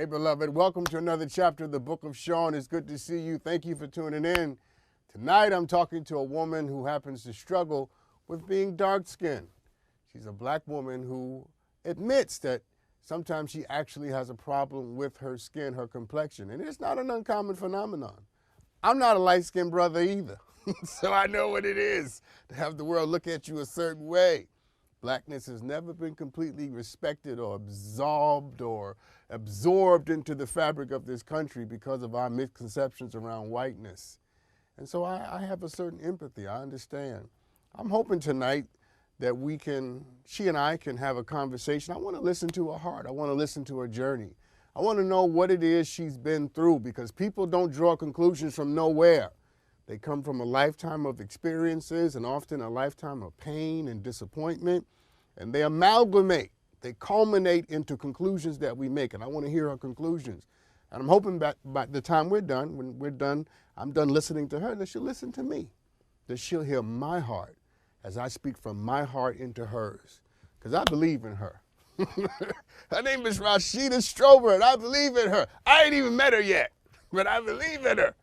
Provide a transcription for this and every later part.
Hey, beloved, welcome to another chapter of the Book of Sean. It's good to see you. Thank you for tuning in. Tonight, I'm talking to a woman who happens to struggle with being dark-skinned. She's a black woman who admits that sometimes she actually has a problem with her skin, her complexion, and it's not an uncommon phenomenon. I'm not a light-skinned brother either, so I know what it is to have the world look at you a certain way. Blackness has never been completely respected or absorbed into the fabric of this country because of our misconceptions around whiteness. And so I have a certain empathy. I understand. I'm hoping tonight that she and I can have a conversation. I want to listen to her heart. I want to listen to her journey. I want to know what it is she's been through, because people don't draw conclusions from nowhere. They come from a lifetime of experiences and often a lifetime of pain and disappointment, and they amalgamate. They culminate into conclusions that we make, and I want to hear her conclusions. And I'm hoping that by the time we're done, when we're done, I'm done listening to her, that she'll listen to me, that she'll hear my heart as I speak from my heart into hers, because I believe in her. Her name is Rashida Strober, and I believe in her. I ain't even met her yet, but I believe in her.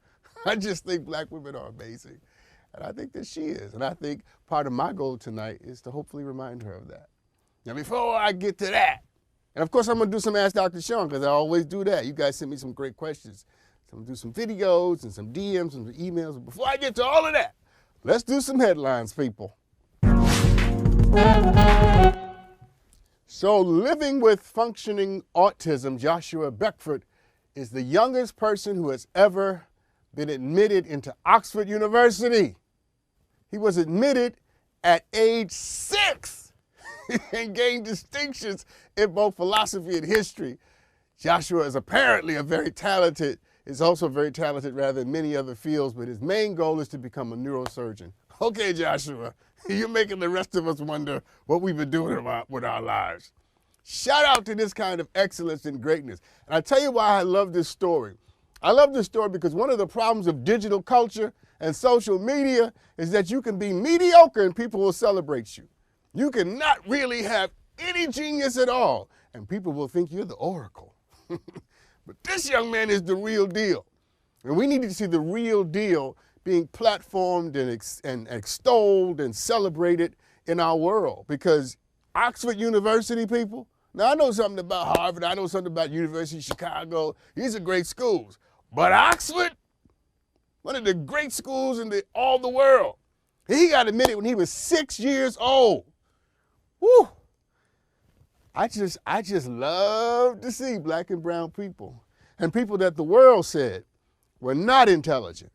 I just think black women are amazing, and I think that she is. And I think part of my goal tonight is to hopefully remind her of that. Now, before I get to that, and of course I'm going to do some Ask Dr. Sean, because I always do that. You guys send me some great questions. So I'm going to do some videos and some DMs and some emails. But before I get to all of that, let's do some headlines, people. So, living with functioning autism, Joshua Beckford is the youngest person who has ever been admitted into Oxford University. He was admitted at age 6 and gained distinctions in both philosophy and history. Joshua is apparently also very talented rather in many other fields, but his main goal is to become a neurosurgeon. Okay, Joshua, you're making the rest of us wonder what we've been doing with our lives. Shout out to this kind of excellence and greatness. And I tell you why I love this story. I love this story because one of the problems of digital culture and social media is that you can be mediocre and people will celebrate you. You cannot really have any genius at all, and people will think you're the oracle. But this young man is the real deal. And we need to see the real deal being platformed and extolled and celebrated in our world. Because Oxford University, people, now I know something about Harvard, I know something about University of Chicago. These are great schools. But Oxford, one of the great schools in all the world. He got admitted when he was 6 years old. Woo! I just love to see black and brown people, and people that the world said were not intelligent,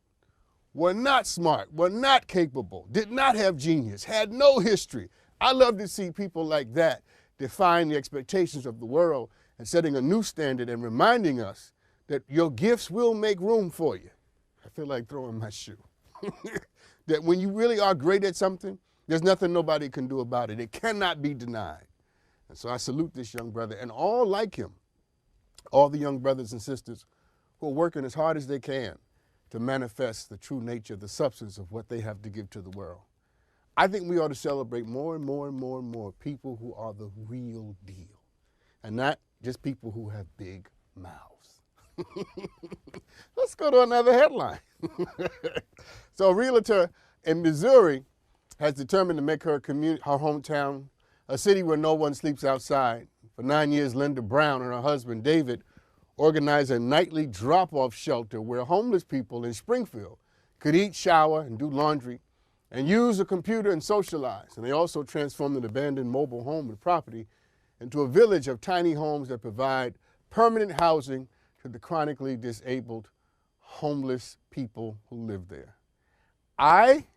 were not smart, were not capable, did not have genius, had no history. I love to see people like that defying the expectations of the world and setting a new standard and reminding us that your gifts will make room for you. I feel like throwing my shoe. That when you really are great at something, there's nothing nobody can do about it. It cannot be denied. And so I salute this young brother and all like him, all the young brothers and sisters who are working as hard as they can to manifest the true nature, the substance of what they have to give to the world. I think we ought to celebrate more and more and more and more people who are the real deal, and not just people who have big mouths. Let's go to another headline. So a realtor in Missouri has determined to make her hometown a city where no one sleeps outside. For 9 years, Linda Brown and her husband, David, organized a nightly drop-off shelter where homeless people in Springfield could eat, shower, and do laundry, and use a computer and socialize. And they also transformed an abandoned mobile home and property into a village of tiny homes that provide permanent housing to the chronically disabled, homeless people who live there. I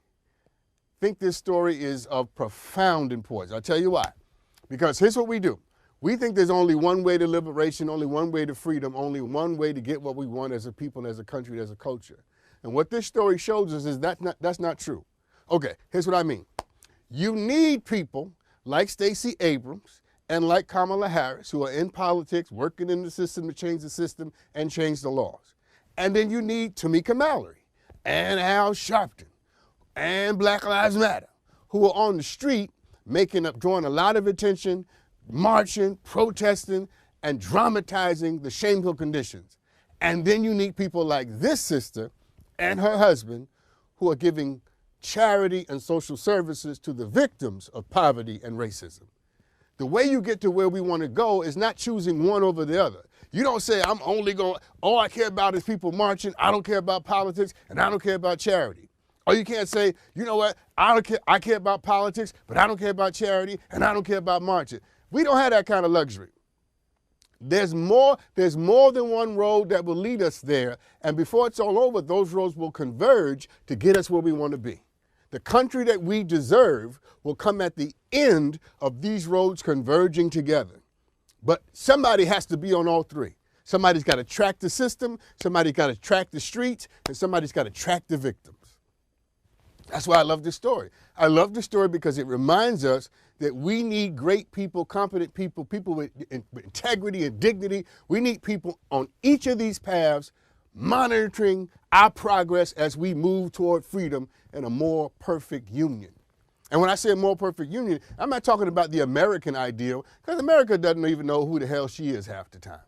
think this story is of profound importance. I'll tell you why. Because here's what we do. We think there's only one way to liberation, only one way to freedom, only one way to get what we want as a people, as a country, as a culture. And what this story shows us is that's not true. Okay, here's what I mean. You need people like Stacey Abrams and like Kamala Harris who are in politics, working in the system to change the system and change the laws. And then you need Tamika Mallory and Al Sharpton and Black Lives Matter, who are on the street drawing a lot of attention, marching, protesting, and dramatizing the shameful conditions. And then you need people like this sister and her husband who are giving charity and social services to the victims of poverty and racism. The way you get to where we want to go is not choosing one over the other. You don't say, I'm only going, all I care about is people marching, I don't care about politics, and I don't care about charity. Or you can't say, you know what, I care about politics, but I don't care about charity, and I don't care about marching. We don't have that kind of luxury. There's more than one road that will lead us there, and before it's all over, those roads will converge to get us where we want to be. The country that we deserve will come at the end of these roads converging together. But somebody has to be on all three. Somebody's got to track the system, somebody's got to track the streets, and somebody's got to track the victims. That's why I love this story. I love this story because it reminds us that we need great people, competent people, people with integrity and dignity. We need people on each of these paths monitoring our progress as we move toward freedom and a more perfect union. And when I say a more perfect union, I'm not talking about the American ideal, because America doesn't even know who the hell she is half the time.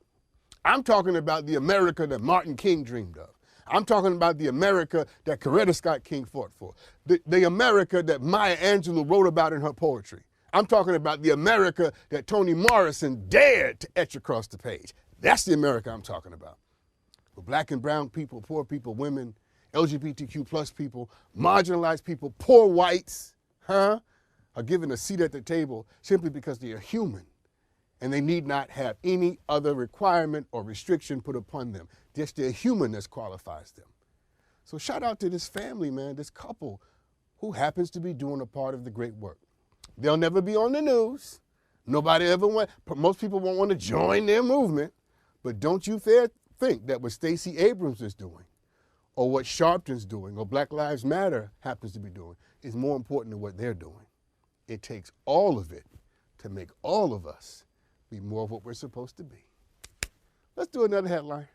I'm talking about the America that Martin King dreamed of. I'm talking about the America that Coretta Scott King fought for. The America that Maya Angelou wrote about in her poetry. I'm talking about the America that Toni Morrison dared to etch across the page. That's the America I'm talking about. For black and brown people, poor people, women, LGBTQ plus people, marginalized people, poor whites, are given a seat at the table simply because they are human and they need not have any other requirement or restriction put upon them. Just their humanness qualifies them. So shout out to this family, man, this couple who happens to be doing a part of the great work. They'll never be on the news. Nobody ever most people won't want to join their movement, but don't you think that what Stacey Abrams is doing or what Sharpton's doing or Black Lives Matter happens to be doing is more important than what they're doing. It takes all of it to make all of us be more of what we're supposed to be. Let's do another headline.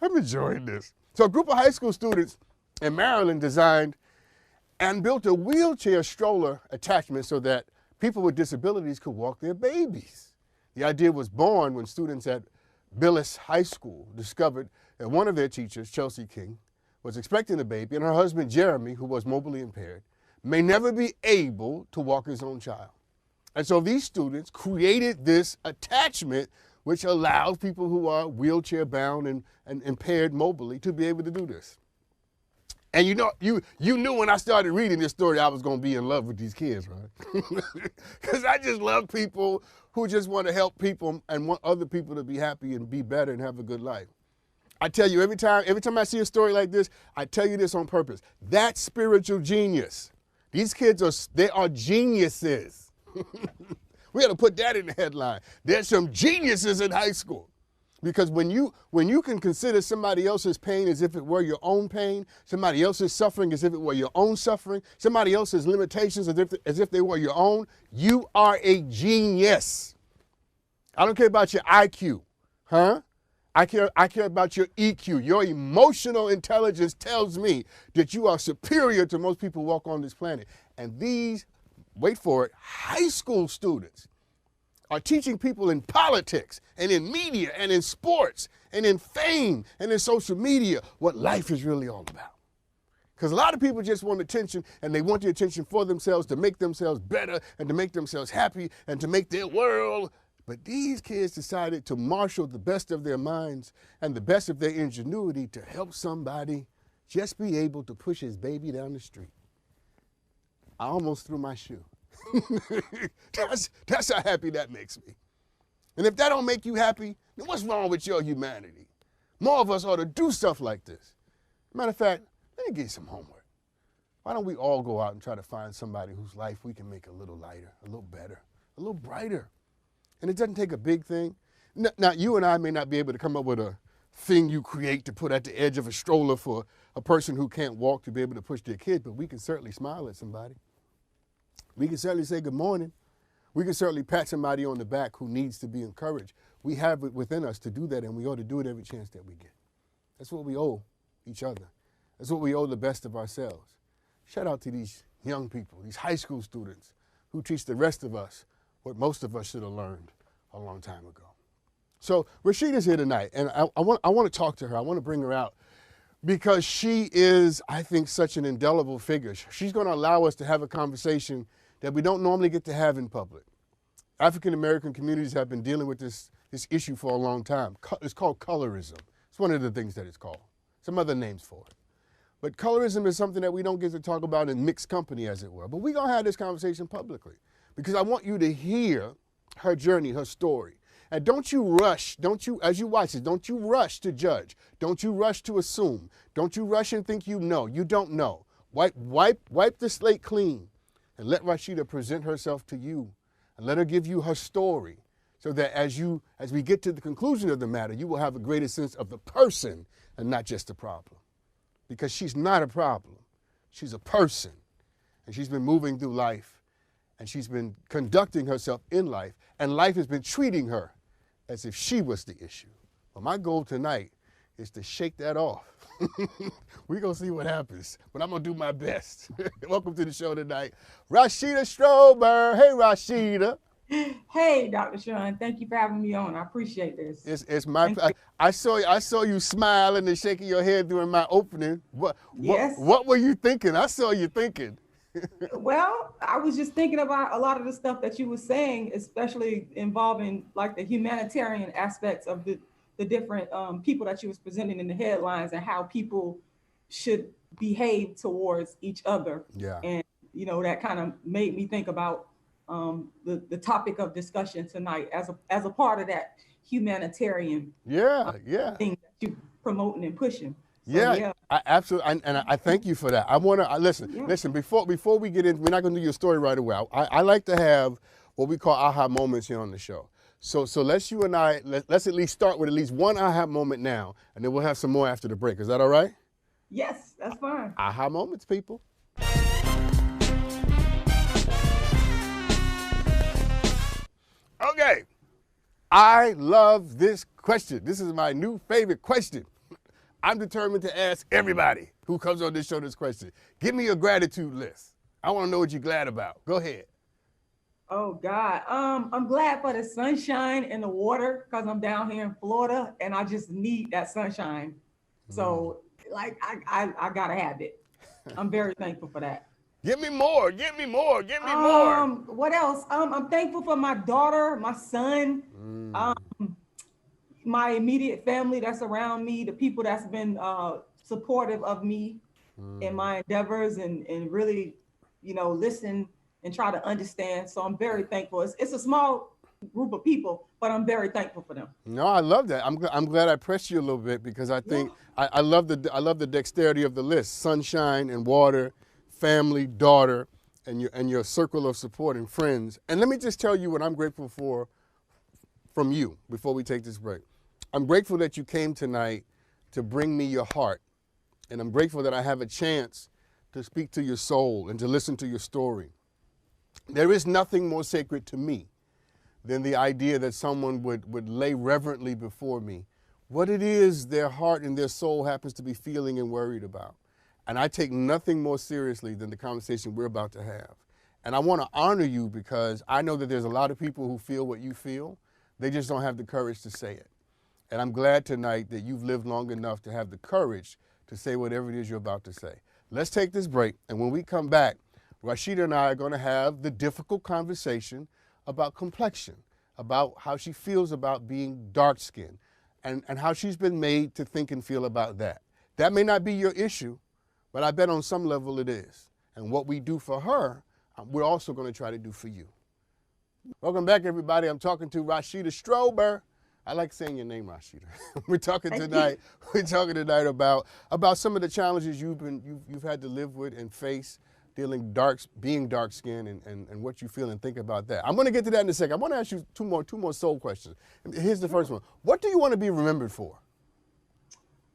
I'm enjoying this. So a group of high school students in Maryland designed and built a wheelchair stroller attachment so that people with disabilities could walk their babies. The idea was born when students at Billis High School discovered that one of their teachers, Chelsea King, was expecting a baby, and her husband, Jeremy, who was mobilely impaired, may never be able to walk his own child. And so these students created this attachment which allows people who are wheelchair bound and impaired mobily to be able to do this. And you know, you knew when I started reading this story I was going to be in love with these kids, right? Because I just love people who just want to help people and want other people to be happy and be better and have a good life. I tell you, every time I see a story like this, I tell you this on purpose. That's spiritual genius. These kids they are geniuses. We got to put that in the headline. There's some geniuses in high school. Because when you can consider somebody else's pain as if it were your own pain, somebody else's suffering as if it were your own suffering, somebody else's limitations as if they were your own, you are a genius. I don't care about your IQ, I care about your EQ. Your emotional intelligence tells me that you are superior to most people who walk on this planet. And these, wait for it, high school students are teaching people in politics and in media and in sports and in fame and in social media what life is really all about. Because a lot of people just want attention, and they want the attention for themselves to make themselves better and to make themselves happy and to make their world. But these kids decided to marshal the best of their minds and the best of their ingenuity to help somebody just be able to push his baby down the street. I almost threw my shoe. That's how happy that makes me. And if that don't make you happy, then what's wrong with your humanity? More of us ought to do stuff like this. Matter of fact, let me give you some homework. Why don't we all go out and try to find somebody whose life we can make a little lighter, a little better, a little brighter. And it doesn't take a big thing. Now, you and I may not be able to come up with a thing you create to put at the edge of a stroller for a person who can't walk to be able to push their kid, but we can certainly smile at somebody. We can certainly say good morning. We can certainly pat somebody on the back who needs to be encouraged. We have it within us to do that, and we ought to do it every chance that we get. That's what we owe each other. That's what we owe the best of ourselves. Shout out to these young people, these high school students who teach the rest of us what most of us should have learned a long time ago. So Rashida's here tonight, and I want to talk to her. I want to bring her out because she is, I think, such an indelible figure. She's going to allow us to have a conversation that we don't normally get to have in public. African-American communities have been dealing with this issue for a long time. It's called colorism. It's one of the things that it's called. Some other names for it. But colorism is something that we don't get to talk about in mixed company, as it were. But we're going to have this conversation publicly because I want you to hear her journey, her story. And don't you rush, as you watch it, don't you rush to judge. Don't you rush to assume. Don't you rush and think you know. You don't know. Wipe the slate clean and let Rashida present herself to you and let her give you her story so that as we get to the conclusion of the matter, you will have a greater sense of the person and not just the problem. Because she's not a problem. She's a person. And she's been moving through life and she's been conducting herself in life and life has been treating her as if she was the issue. Well, my goal tonight is to shake that off. We're going to see what happens, but I'm going to do my best. Welcome to the show tonight, Rashida Strober. Hey, Rashida. Hey, Dr. Sean. Thank you for having me on. I appreciate this. It's my. I saw you smiling and shaking your head during my opening. What were you thinking? I saw you thinking. Well, I was just thinking about a lot of the stuff that you were saying, especially involving like the humanitarian aspects of the different people that you was presenting in the headlines and how people should behave towards each other. Yeah. And, you know, that kind of made me think about the topic of discussion tonight as a part of that humanitarian thing that you promoting and pushing. So, yeah. I absolutely, and I thank you for that. I want to listen. Before we get in, we're not going to do your story right away. I like to have what we call aha moments here on the show. So let's at least start with at least one aha moment now, and then we'll have some more after the break. Is that all right? Yes, that's fine. Aha moments, people. Okay, I love this question. This is my new favorite question. I'm determined to ask everybody who comes on this show this question. Give me your gratitude list. I want to know what you're glad about. Go ahead. Oh God, I'm glad for the sunshine and the water because I'm down here in Florida and I just need that sunshine. So like I gotta have it. I'm very thankful for that. Give me more. Give me more. Give me more. What else? I'm thankful for my daughter, my son, my immediate family that's around me, the people that's been supportive of me in my endeavors and really, you know, listen and try to understand. So I'm very thankful. It's a small group of people, but I'm very thankful for them. No, I love that. I'm glad I pressed you a little bit because I think I love the dexterity of the list: sunshine and water, family, daughter, and your circle of support and friends. And let me just tell you what I'm grateful for from you before we take this break. I'm grateful that you came tonight to bring me your heart. And I'm grateful that I have a chance to speak to your soul and to listen to your story. There is nothing more sacred to me than the idea that someone would lay reverently before me what it is their heart and their soul happens to be feeling and worried about. And I take nothing more seriously than the conversation we're about to have. And I want to honor you because I know that there's a lot of people who feel what you feel. They just don't have the courage to say it. And I'm glad tonight that you've lived long enough to have the courage to say whatever it is you're about to say. Let's take this break. And when we come back, Rashida and I are going to have the difficult conversation about complexion, about how she feels about being dark-skinned, and how she's been made to think and feel about that. That may not be your issue, but I bet on some level it is. And what we do for her, we're also going to try to do for you. Welcome back, everybody. I'm talking to Rashida Strober. I like saying your name, Rashida. We're talking tonight about some of the challenges you've had to live with and face being dark-skinned and what you feel and think about that. I'm going to get to that in a second. I want to ask you two more soul questions. Here's the first one. What do you want to be remembered for?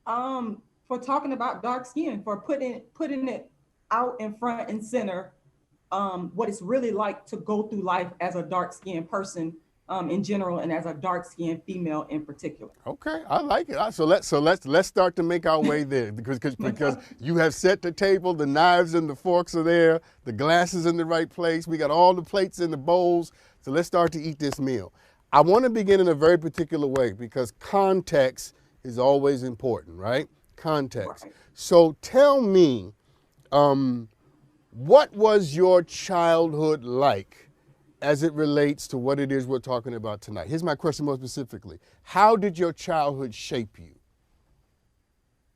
For talking about dark skin, for putting it out in front and center, what it's really like to go through life as a dark-skinned person in general, and as a dark-skinned female in particular. Okay, I like it. So let's start to make our way there because you have set the table, the knives and the forks are there, the glasses in the right place. We got all the plates and the bowls. So let's start to eat this meal. I want to begin in a very particular way because context is always important, right? Context. Right. So tell me, what was your childhood like as it relates to what it is we're talking about tonight? Here's my question more specifically. How did your childhood shape you?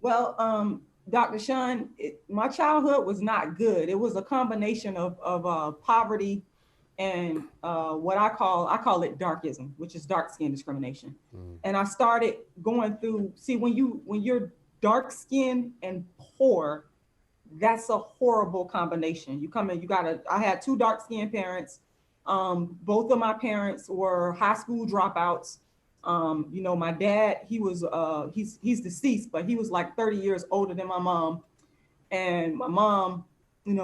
Well, Dr. Sean, my childhood was not good. It was a combination of poverty and what I call it darkism, which is dark skin discrimination. And I started going through, see, when you're dark skinned and poor, that's a horrible combination. You come in, I had two dark skinned parents. Both of my parents were high school dropouts. My dad, he's deceased, but he was like 30 years older than my mom. And my mom,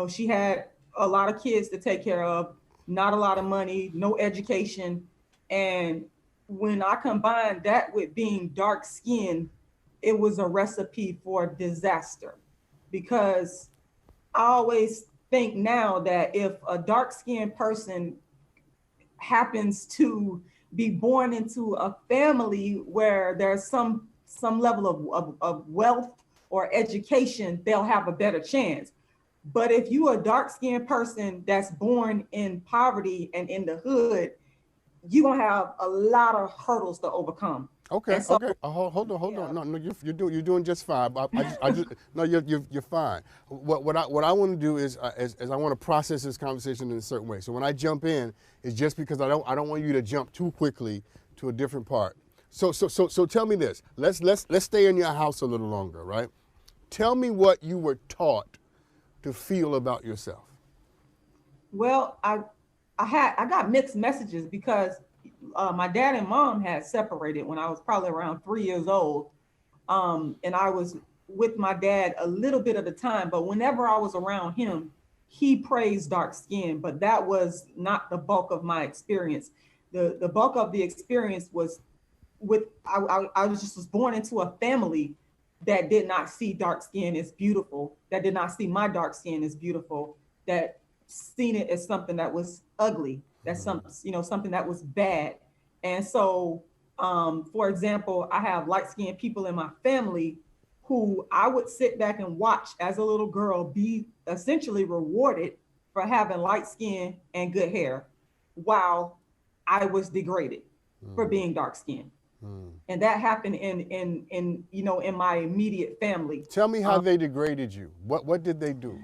she had a lot of kids to take care of, not a lot of money, no education. And when I combined that with being dark skinned, it was a recipe for disaster. Because I always think now that if a dark skinned person happens to be born into a family where there's some level of wealth or education, they'll have a better chance. But if you a dark skinned person that's born in poverty and in the hood, you're gonna have a lot of hurdles to overcome. Okay, So, okay. Hold on. No, you're doing just fine. I just no, you're fine. What I want to do is I want to process this conversation in a certain way. So when I jump in, it's just because I don't want you to jump too quickly to a different part. So tell me this. Let's stay in your house a little longer, right? Tell me what you were taught to feel about yourself. Well, I got mixed messages because my dad and mom had separated when I was probably around 3 years old. And I was with my dad a little bit of the time, but whenever I was around him, he praised dark skin, but that was not the bulk of my experience. The bulk of the experience was I was born into a family that did not see dark skin as beautiful, that did not see my dark skin as beautiful, that seen it as something that was ugly, that's something that was bad. And so, for example, I have light-skinned people in my family who I would sit back and watch as a little girl be essentially rewarded for having light skin and good hair, while I was degraded for being dark skinned. And that happened in my immediate family. Tell me how they degraded you. What did they do?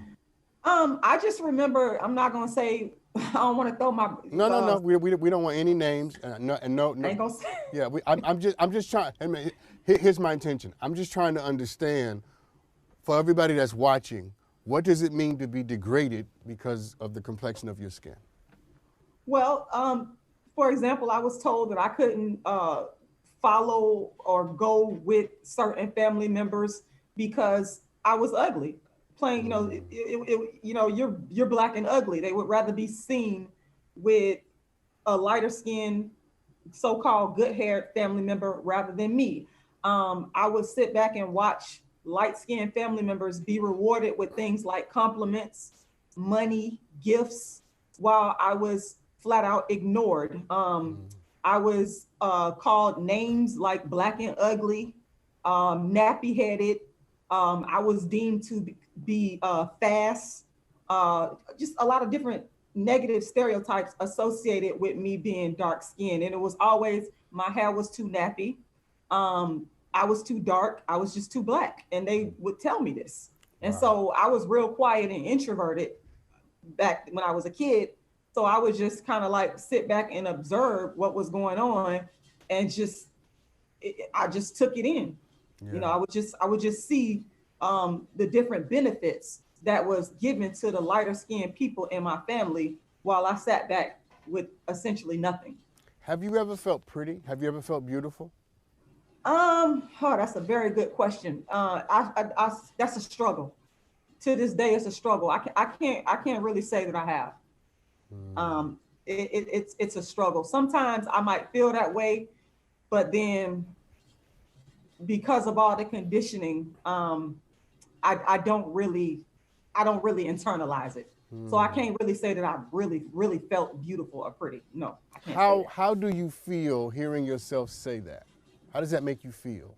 I just remember, I'm not gonna say, I don't want to throw my No. We don't want any names. No. I ain't gonna say. Yeah, I'm just trying. I mean, here's my intention. I'm just trying to understand, for everybody that's watching, what does it mean to be degraded because of the complexion of your skin? Well, for example, I was told that I couldn't follow or go with certain family members because I was ugly. Plain, you're black and ugly. They would rather be seen with a lighter skinned, so-called good-haired family member rather than me. I would sit back and watch light-skinned family members be rewarded with things like compliments, money, gifts, while I was flat out ignored. I was called names like black and ugly, nappy-headed. I was deemed to be fast, just a lot of different negative stereotypes associated with me being dark skinned. And it was always, my hair was too nappy. I was too dark. I was just too black. And they would tell me this. And so I was real quiet and introverted back when I was a kid. So I would just kind of like sit back and observe what was going on, and I just took it in. Yeah. I would just see the different benefits that was given to the lighter skinned people in my family, while I sat back with essentially nothing. Have you ever felt pretty? Have you ever felt beautiful? That's a very good question. That's a struggle. To this day, it's a struggle. I can't really say that I have. It's a struggle. Sometimes I might feel that way, but then because of all the conditioning, I don't really internalize it. So I can't really say that I really felt beautiful or pretty. No, I can't say that. How do you feel hearing yourself say that? How does that make you feel?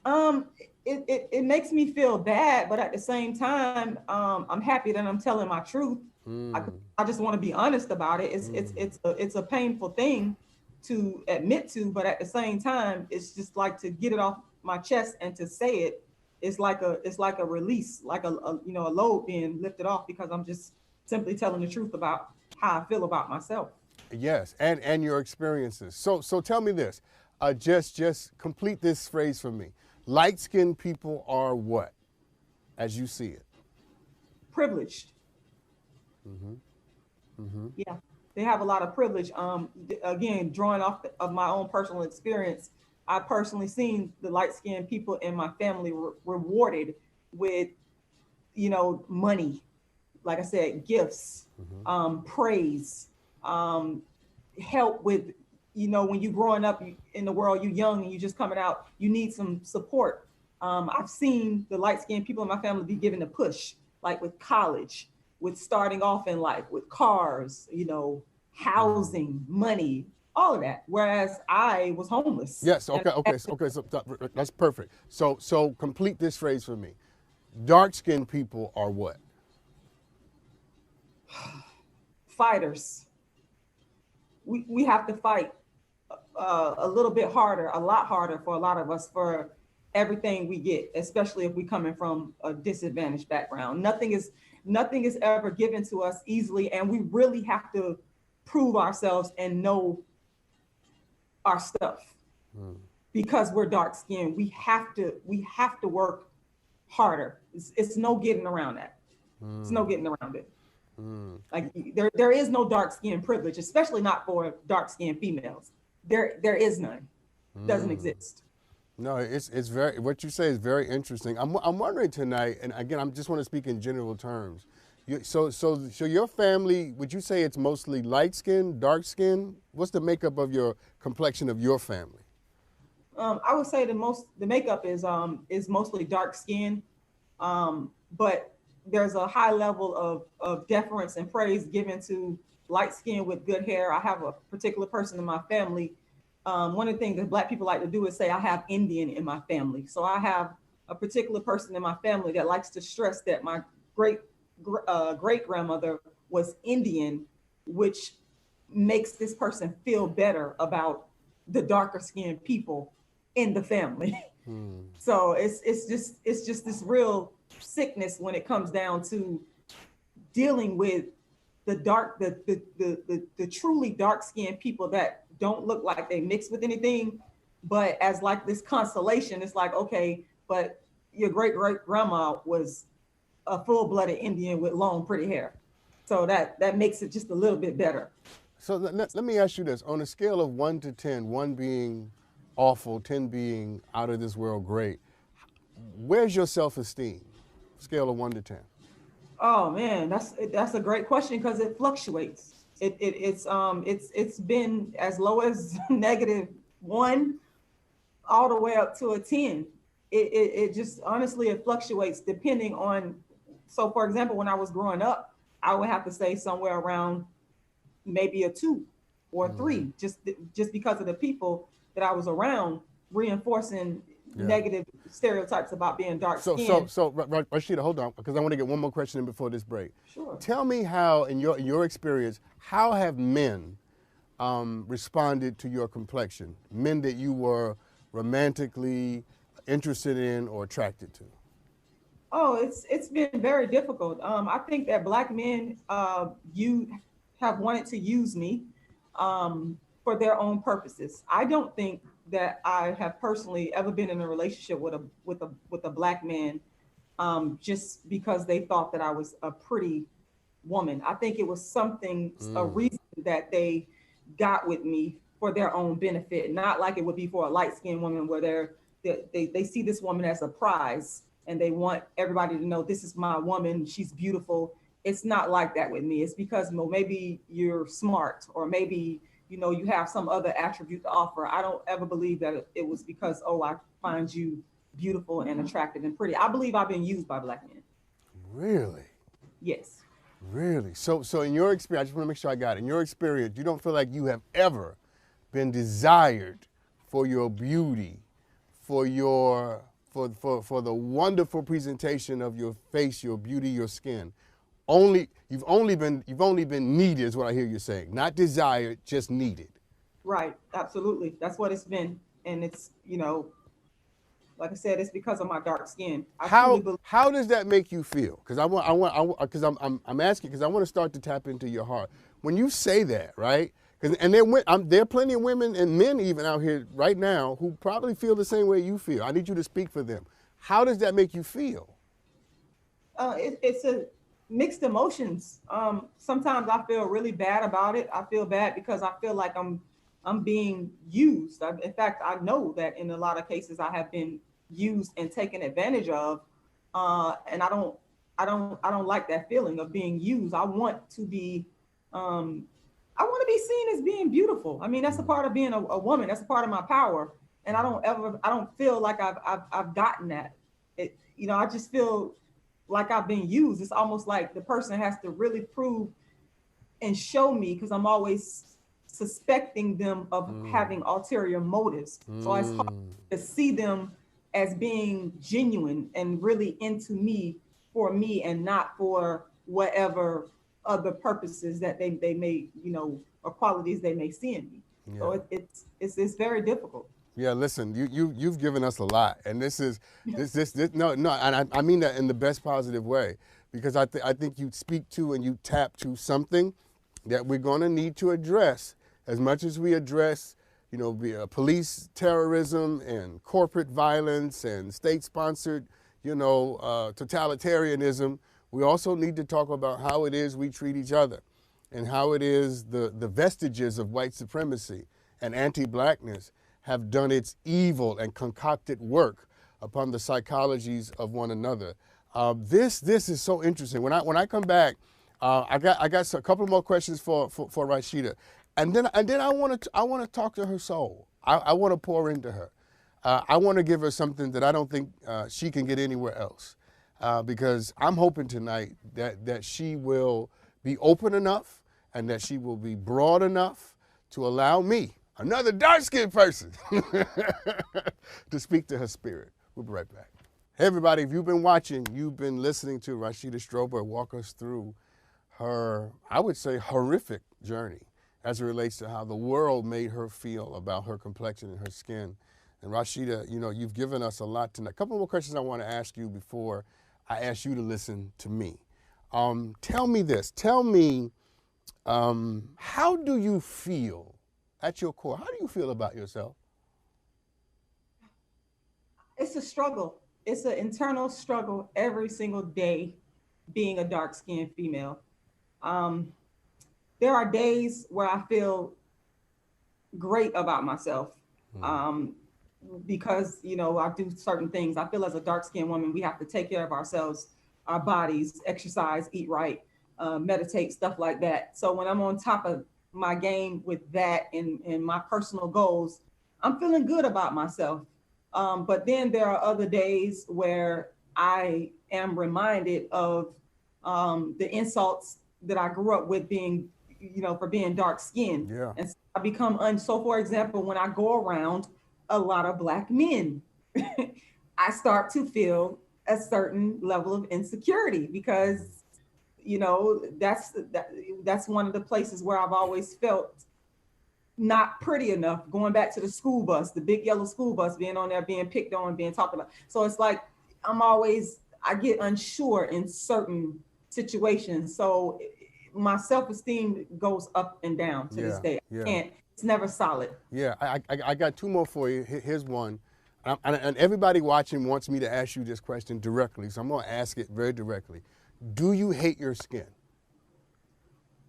Um, it makes me feel bad, but at the same time, I'm happy that I'm telling my truth. I just want to be honest about it. It's a painful thing to admit to, but at the same time, it's just like to get it off my chest and to say it. It's like a release, like a load being lifted off because I'm just simply telling the truth about how I feel about myself. Yes, and your experiences. So tell me this. Just complete this phrase for me. Light-skinned people are what, as you see it? Privileged. Yeah, they have a lot of privilege. Again, drawing off of my own personal experience, I personally seen the light-skinned people in my family rewarded with, money. Like I said, gifts, praise, help with, when you growing up in the world, you young and you just coming out, you need some support. I've seen the light-skinned people in my family be given a push, like with college, with starting off in life, with cars, housing, money, all of that. Whereas I was homeless. Yes. Okay. So that's perfect. So complete this phrase for me. Dark-skinned people are what? Fighters. We have to fight a little bit harder, a lot harder for a lot of us for everything we get, especially if we coming from a disadvantaged background. Nothing is ever given to us easily, and we really have to prove ourselves and know our stuff. Because we're dark skinned, we have to work harder. It's no getting around that. It's no getting around it. Like there is no dark skin privilege, especially not for dark skinned females. There is none. Doesn't exist. No, it's very, what you say is very interesting. I'm wondering tonight, and again, I just want to speak in general terms. So your family, would you say it's mostly light skin, dark skin? What's the makeup of your complexion of your family? I would say the makeup is mostly dark skin, but there's a high level of deference and praise given to light skin with good hair. I have a particular person in my family. One of the things that Black people like to do is say I have Indian in my family. So I have a particular person in my family that likes to stress that my great grandmother was Indian, which makes this person feel better about the darker skinned people in the family. So it's just this real sickness when it comes down to dealing with the truly dark skinned people that don't look like they mix with anything, but as like this consolation, it's like, okay, but your great grandma was a full-blooded Indian with long pretty hair, so that makes it just a little bit better. So let me ask you this: on a scale of 1 to 10, 1 being awful, 10 being out of this world great, where's your self-esteem? Scale of 1 to 10. Oh man, that's a great question because it fluctuates. It's been as low as -1 all the way up to a 10. It just honestly it fluctuates depending on. So for example, when I was growing up, I would have to say somewhere around maybe a 2 or 3, just because of the people that I was around reinforcing negative stereotypes about being dark skinned. So Rashida, hold on, because I want to get one more question in before this break. Sure. Tell me how, in your experience, how have men responded to your complexion? Men that you were romantically interested in or attracted to? Oh, it's been very difficult. I think that Black men you have wanted to use me for their own purposes. I don't think that I have personally ever been in a relationship with a Black man just because they thought that I was a pretty woman. I think it was something, a reason that they got with me for their own benefit, not like it would be for a light-skinned woman where they see this woman as a prize and they want everybody to know this is my woman, she's beautiful. It's not like that with me. It's because maybe you're smart or maybe you have some other attribute to offer. I don't ever believe that it was because, I find you beautiful and attractive and pretty. I believe I've been used by Black men. Really? Yes. Really? So in your experience, I just want to make sure I got it. In your experience, you don't feel like you have ever been desired for your beauty, for your for the wonderful presentation of your face, your beauty, your skin. You've only been needed is what I hear you saying. Not desired, just needed. Right. Absolutely. That's what it's been. And it's, like I said, it's because of my dark skin. I truly believe. How does that make you feel? Because because I'm asking because I want to start to tap into your heart when you say that, right? And there are plenty of women and men even out here right now who probably feel the same way you feel. I need you to speak for them. How does that make you feel? It's a mixed emotions. Sometimes I feel really bad about it. I feel bad because I feel like I'm being used. In fact, I know that in a lot of cases I have been used and taken advantage of, and I don't like that feeling of being used. I want to be seen as being beautiful. I mean, that's a part of being a woman. That's a part of my power, and I don't feel like I've gotten that. I just feel like I've been used. It's almost like the person has to really prove and show me, because I'm always suspecting them of having ulterior motives. So it's hard to see them as being genuine and really into me for me and not for whatever other purposes that they may, or qualities they may see in me. Yeah. So it's very difficult. Yeah, listen, you've given us a lot, and this no, and I mean that in the best positive way, because I think you speak to and you tap to something that we're going to need to address as much as we address, police terrorism and corporate violence and state-sponsored, totalitarianism. We also need to talk about how it is we treat each other, and how it is the vestiges of white supremacy and anti-blackness have done its evil and concocted work upon the psychologies of one another. This is so interesting. When I come back, I got a couple more questions for Rashida, and then I want to talk to her soul. I want to pour into her. I want to give her something that I don't think she can get anywhere else, because I'm hoping tonight that she will be open enough and that she will be broad enough to allow me, another dark-skinned person, to speak to her spirit. We'll be right back. Hey, everybody, if you've been watching, you've been listening to Rashida Strober walk us through her, I would say, horrific journey as it relates to how the world made her feel about her complexion and her skin. And Rashida, you've given us a lot tonight. A couple more questions I want to ask you before I ask you to listen to me. Tell me this. Tell me, how do you feel at your core? How do you feel about yourself? It's a struggle. It's an internal struggle every single day being a dark-skinned female. There are days where I feel great about myself because, I do certain things. I feel as a dark-skinned woman, we have to take care of ourselves, our bodies, exercise, eat right, meditate, stuff like that. So when I'm on top of my game with that and my personal goals, I'm feeling good about myself. But then there are other days where I am reminded of the insults that I grew up with being, for being dark skinned. Yeah. And so I become, so for example, when I go around a lot of Black men, I start to feel a certain level of insecurity because, that's one of the places where I've always felt not pretty enough, going back to the school bus, the big yellow school bus, being on there, being picked on, being talked about. So it's like, I get unsure in certain situations. So my self-esteem goes up and down to this day. It's never solid. Yeah, I got two more for you. Here's one. And everybody watching wants me to ask you this question directly, so I'm gonna ask it very directly. Do you hate your skin?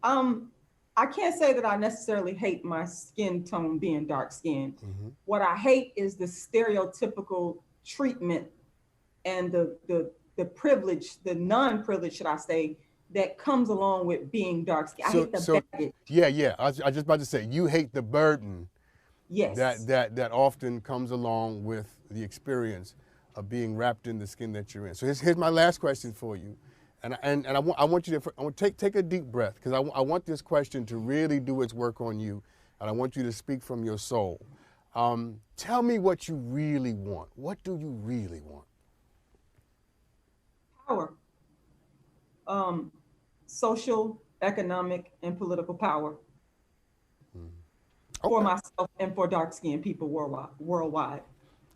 I can't say that I necessarily hate my skin tone being dark skinned. Mm-hmm. What I hate is the stereotypical treatment and the privilege, the non-privilege, should I say, that comes along with being dark skinned. I hate the baggage. Yeah. I was just about to say, you hate the burden. Yes. That often comes along with the experience of being wrapped in the skin that you're in. So here's my last question for you. And I want you to take a deep breath, because I want this question to really do its work on you, and I want you to speak from your soul. Tell me what you really want. What do you really want? Power. Social, economic, and political power for Okay. myself and for dark-skinned people worldwide.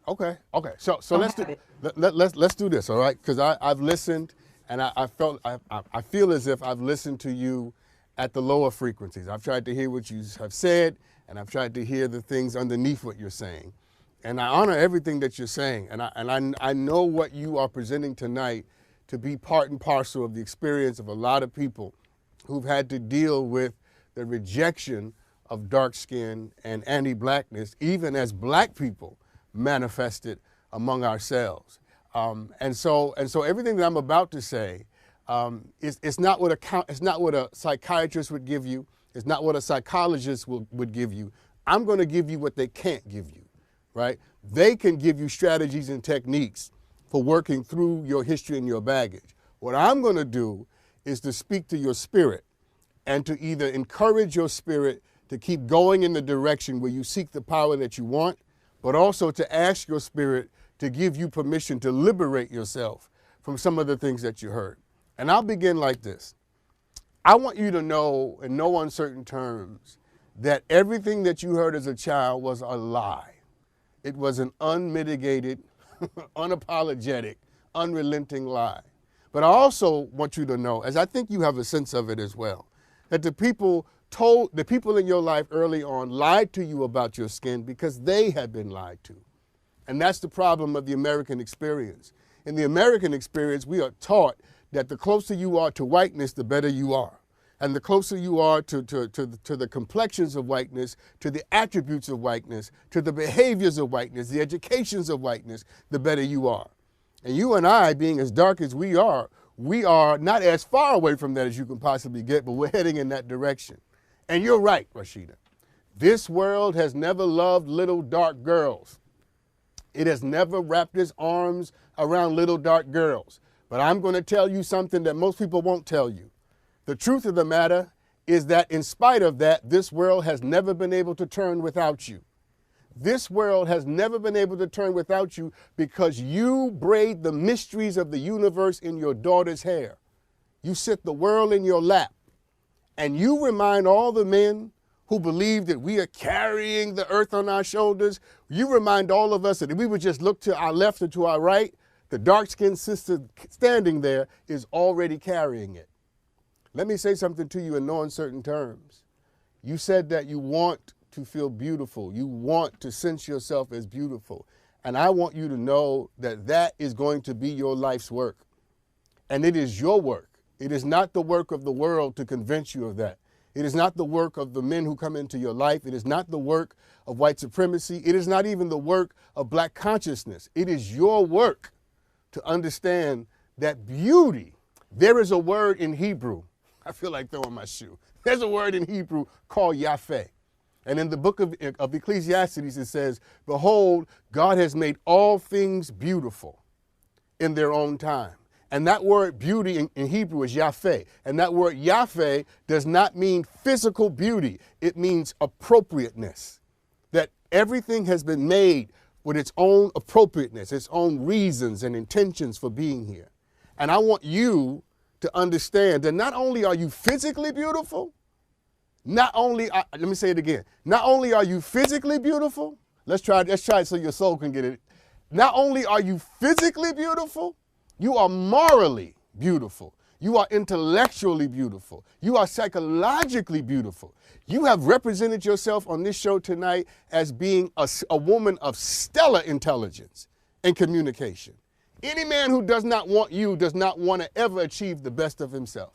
Okay. So let's do this, all right? Because I've listened, and I feel as if I've listened to you at the lower frequencies. I've tried to hear what you have said, and I've tried to hear the things underneath what you're saying. And I honor everything that you're saying, and I know what you are presenting tonight to be part and parcel of the experience of a lot of people who've had to deal with the rejection of dark skin and anti-blackness, even as black people manifested among ourselves. And so everything that I'm about to say it's not what a psychiatrist would give you. It's not what a psychologist would give you. I'm going to give you what they can't give you, right? They can give you strategies and techniques for working through your history and your baggage. What I'm going to do is to speak to your spirit and to either encourage your spirit to keep going in the direction where you seek the power that you want, but also to ask your spirit to give you permission to liberate yourself from some of the things that you heard. And I'll begin like this. I want you to know in no uncertain terms that everything that you heard as a child was a lie. It was an unmitigated, unapologetic, unrelenting lie. But I also want you to know, as I think you have a sense of it as well, that the people in your life early on lied to you about your skin because they had been lied to. And that's the problem of the American experience. In the American experience, we are taught that the closer you are to whiteness, the better you are. And the closer you are to the complexions of whiteness, to the attributes of whiteness, to the behaviors of whiteness, the educations of whiteness, the better you are. And you and I, being as dark as we are not as far away from that as you can possibly get, but we're heading in that direction. And you're right, Rashida. This world has never loved little dark girls. It has never wrapped its arms around little dark girls. But I'm going to tell you something that most people won't tell you. The truth of the matter is that in spite of that, this world has never been able to turn without you. This world has never been able to turn without you because you braid the mysteries of the universe in your daughter's hair. You sit the world in your lap, and you remind all the men who believe that we are carrying the earth on our shoulders. You remind all of us that if we would just look to our left or to our right, the dark-skinned sister standing there is already carrying it. Let me say something to you in no uncertain terms. You said that you want to feel beautiful. You want to sense yourself as beautiful. And I want you to know that that is going to be your life's work. And it is your work. It is not the work of the world to convince you of that. It is not the work of the men who come into your life. It is not the work of white supremacy. It is not even the work of black consciousness. It is your work to understand that beauty, there is a word in Hebrew. I feel like throwing my shoe. There's a word in Hebrew called Yafeh. And in the book of Ecclesiastes, it says, behold, God has made all things beautiful in their own time. And that word beauty in Hebrew is Yafeh. And that word Yafeh does not mean physical beauty. It means appropriateness. That everything has been made with its own appropriateness, its own reasons and intentions for being here. And I want you to understand that not only are you physically beautiful, let me say it again. Not only are you physically beautiful, let's try it so your soul can get it. Not only are you physically beautiful, you are morally beautiful. You are intellectually beautiful. You are psychologically beautiful. You have represented yourself on this show tonight as being a woman of stellar intelligence and communication. Any man who does not want you does not want to ever achieve the best of himself.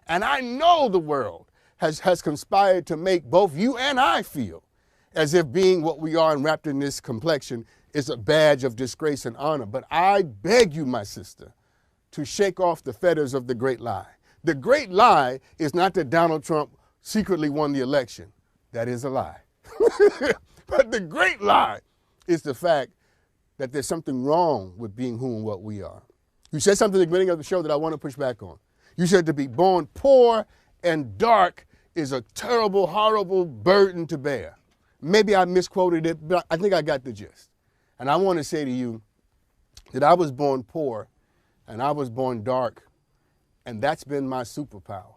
And I know the world has conspired to make both you and I feel as if being what we are and wrapped in this complexion is a badge of disgrace and honor. But I beg you, my sister, to shake off the fetters of the great lie. The great lie is not that Donald Trump secretly won the election. That is a lie. But the great lie is the fact that there's something wrong with being who and what we are. You said something at the beginning of the show that I want to push back on. You said to be born poor and dark is a terrible, horrible burden to bear. Maybe I misquoted it, but I think I got the gist. And I want to say to you that I was born poor and I was born dark, and that's been my superpower.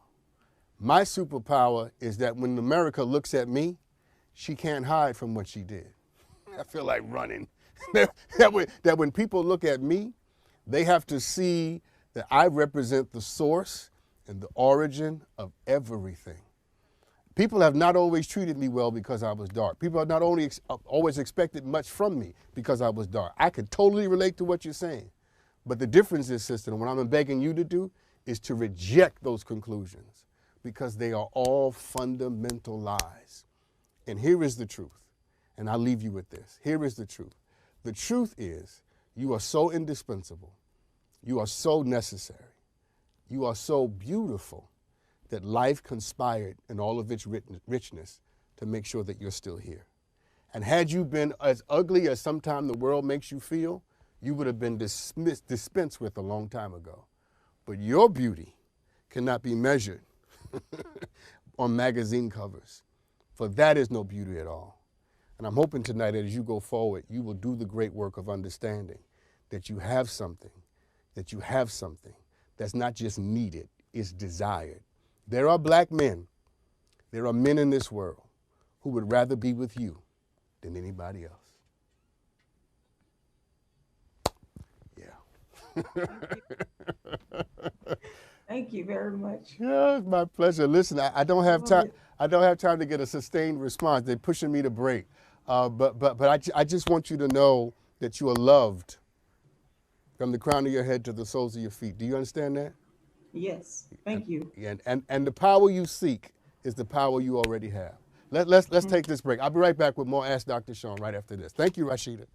My superpower is that when America looks at me, she can't hide from what she did. I feel like running. that when people look at me, they have to see that I represent the source and the origin of everything. People have not always treated me well because I was dark. People have not only always expected much from me because I was dark. I could totally relate to what you're saying. But the difference is, sister, and what I'm begging you to do is to reject those conclusions because they are all fundamental lies. And here is the truth, and I'll leave you with this. Here is the truth. The truth is you are so indispensable. You are so necessary. You are so beautiful that life conspired in all of its richness to make sure that you're still here. And had you been as ugly as sometime the world makes you feel, you would have been dispensed with a long time ago. But your beauty cannot be measured on magazine covers, for that is no beauty at all. And I'm hoping tonight that as you go forward, you will do the great work of understanding that you have something that's not just needed, it's desired. There are black men, there are men in this world who would rather be with you than anybody else. Yeah. Thank you very much. Yeah, it's my pleasure. Listen, I don't have time. I don't have time to get a sustained response. They're pushing me to break. But I just want you to know that you are loved from the crown of your head to the soles of your feet. Do you understand that? Yes. Thank you. And the power you seek is the power you already have. Let's take this break. I'll be right back with more Ask Dr. Sean right after this. Thank you, Rashida.